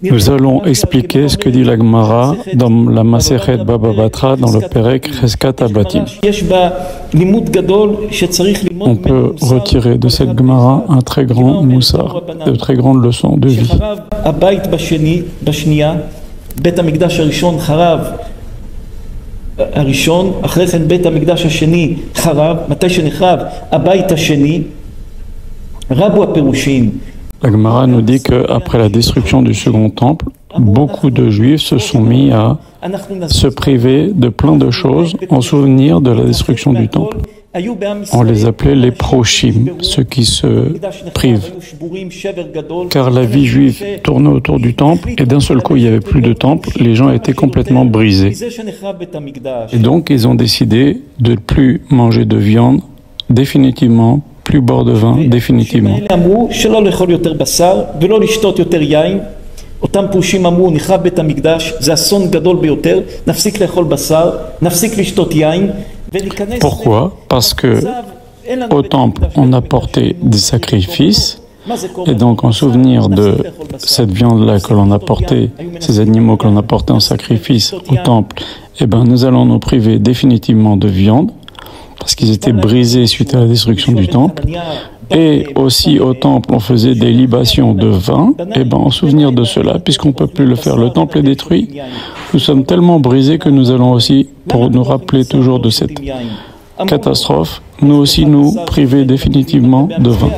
Nous allons expliquer ce que dit la Gemara dans la Masechet Baba Batra dans le Perek Cheskat Abatim. On peut retirer de cette Gemara un très grand moussar, de très grandes leçons de vie. הראשון, אחרי כן בית המקדש השני חרב, מתי שנחרב הבית השני, רבו הפירושים. La Gemara nous dit qu'après la destruction du second temple, beaucoup de Juifs se sont mis à se priver de plein de choses en souvenir de la destruction du temple. On les appelait les proshim, ceux qui se privent. Car la vie juive tournait autour du temple et d'un seul coup il n'y avait plus de temple, les gens étaient complètement brisés. Et donc ils ont décidé de ne plus manger de viande définitivement, plus boire de vin définitivement. אותם פרושים אמרו, נחרב בית המקדש, זה אסון גדול ביותר, נפסיק לאכול בשר, נפסיק לשתות יין, וניכנס... Pourquoi? Parce que au temple, on apportait des sacrifices, et donc en souvenir de cette viande-là que l'on apportait, ces animaux que l'on apportait en sacrifice au temple, eh ben nous allons nous priver définitivement de viande, parce qu'ils étaient brisés suite à la destruction du temple. Et aussi au temple, on faisait des libations de vin, et ben en souvenir de cela, puisqu'on ne peut plus le faire, le temple est détruit, nous sommes tellement brisés que nous allons aussi, pour nous rappeler toujours de cette catastrophe, nous aussi nous priver définitivement de vin.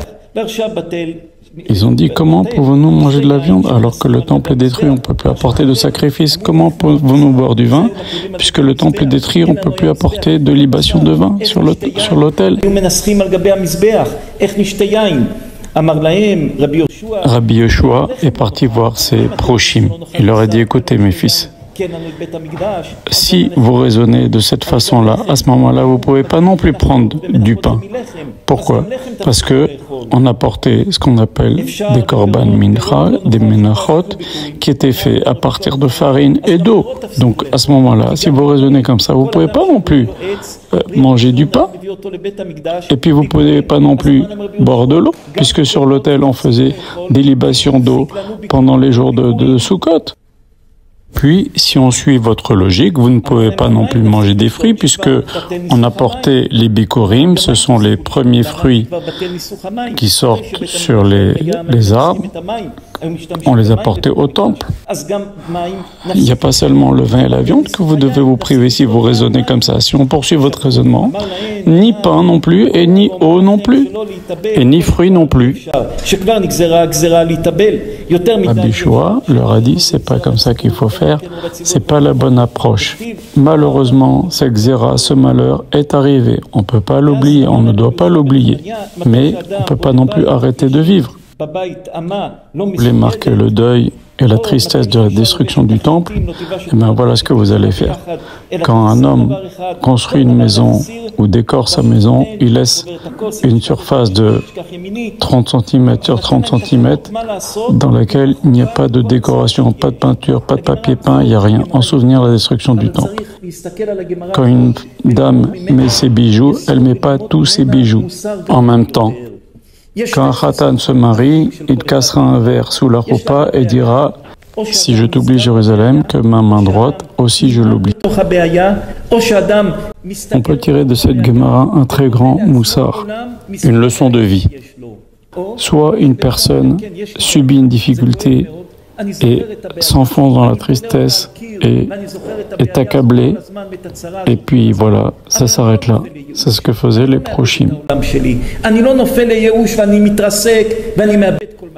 Ils ont dit, comment pouvons-nous manger de la viande alors que le temple est détruit, on ne peut plus apporter de sacrifice? Comment pouvons-nous boire du vin puisque le temple est détruit, on ne peut plus apporter de libation de vin sur l'autel? Rabbi Yoshua est parti voir ses proshim. Il leur a dit, écoutez mes fils, si vous raisonnez de cette façon-là, à ce moment-là, vous ne pouvez pas non plus prendre du pain. Pourquoi? Parce que on apportait ce qu'on appelle des korban mincha, des menachot, qui étaient faits à partir de farine et d'eau. Donc à ce moment-là, si vous raisonnez comme ça, vous ne pouvez pas non plus manger du pain, et puis vous ne pouvez pas non plus boire de l'eau, puisque sur l'autel, on faisait des libations d'eau pendant les jours de Sukkot. Puis, si on suit votre logique, vous ne pouvez pas non plus manger des fruits, puisque on apportait les bikurim, ce sont les premiers fruits qui sortent sur les arbres, on les apportait au temple. Il n'y a pas seulement le vin et la viande que vous devez vous priver si vous raisonnez comme ça. Si on poursuit votre raisonnement, ni pain non plus, et ni eau non plus, et ni fruits non plus. Rabbi Yoshua leur a dit, c'est pas comme ça qu'il faut faire, c'est pas la bonne approche. Malheureusement, cette xéra, ce malheur est arrivé. On peut pas l'oublier, on ne doit pas l'oublier, mais on peut pas non plus arrêter de vivre. Vous voulez marquer le deuil et la tristesse de la destruction du temple, et bien voilà ce que vous allez faire. Quand un homme construit une maison ou décore sa maison, il laisse une surface de 30 cm sur 30 cm dans laquelle il n'y a pas de décoration, pas de peinture, pas de papier peint, il n'y a rien, en souvenir de la destruction du temple. Quand une dame met ses bijoux, elle ne met pas tous ses bijoux en même temps. Quand un khatan se marie, il cassera un verre sous la roupa et dira « Si je t'oublie Jérusalem, que ma main droite aussi je l'oublie ». On peut tirer de cette Gemara un très grand moussar, une leçon de vie. Soit une personne subit une difficulté et s'enfonce dans la tristesse et est accablé, et puis voilà, ça s'arrête là. C'est ce que faisaient les proshim.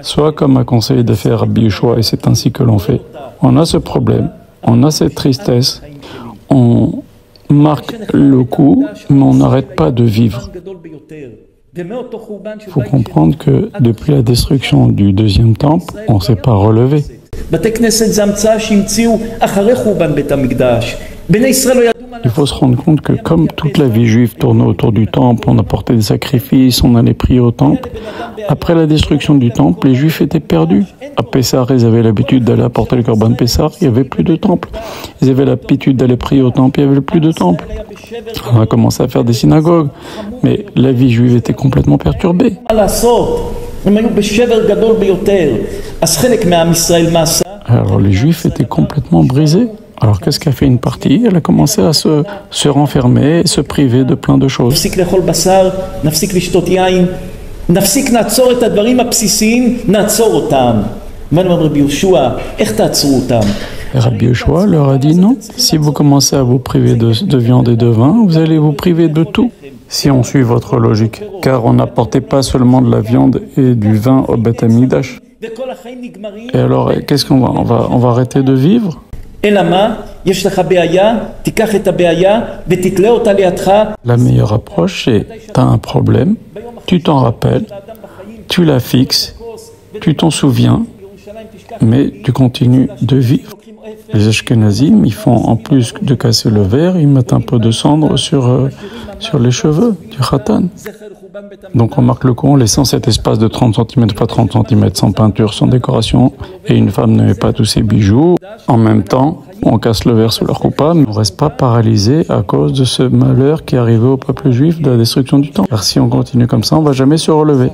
Soit comme a conseillé de faire Rabbi Yoshua, et c'est ainsi que l'on fait. On a ce problème, on a cette tristesse, on marque le coup, mais on n'arrête pas de vivre. Il faut comprendre que depuis la destruction du deuxième temple, on ne s'est pas relevé. Il faut se rendre compte que comme toute la vie juive tournait autour du temple, on apportait des sacrifices, on allait prier au temple, après la destruction du temple, les juifs étaient perdus. À Pessah, ils avaient l'habitude d'aller apporter le korban Pessah, il n'y avait plus de temple. Ils avaient l'habitude d'aller prier au temple, il n'y avait plus de temple. On a commencé à faire des synagogues, mais la vie juive était complètement perturbée. Alors les Juifs étaient complètement brisés. Alors qu'est-ce qu'a fait une partie? Elle a commencé à se renfermer, se priver de plein de choses. Et Rabbi Yoshua leur a dit non, si vous commencez à vous priver de viande et de vin, vous allez vous priver de tout. Si on suit votre logique, car on n'apportait pas seulement de la viande et du vin au Beth Amikdash. Et alors, qu'est-ce qu'on va on va arrêter de vivre? La meilleure approche, c'est tu as un problème, tu t'en rappelles, tu la fixes, tu t'en souviens, mais tu continues de vivre. Les Ashkenazim, ils font, en plus de casser le verre, ils mettent un peu de cendre sur les cheveux du Khatan. Donc on marque le coup en laissant cet espace de 30 cm x 30 cm sans peinture, sans décoration, et une femme ne met pas tous ses bijoux. En même temps, on casse le verre sous leur coupa, mais on ne reste pas paralysé à cause de ce malheur qui est arrivé au peuple juif de la destruction du temple. Car si on continue comme ça, on ne va jamais se relever.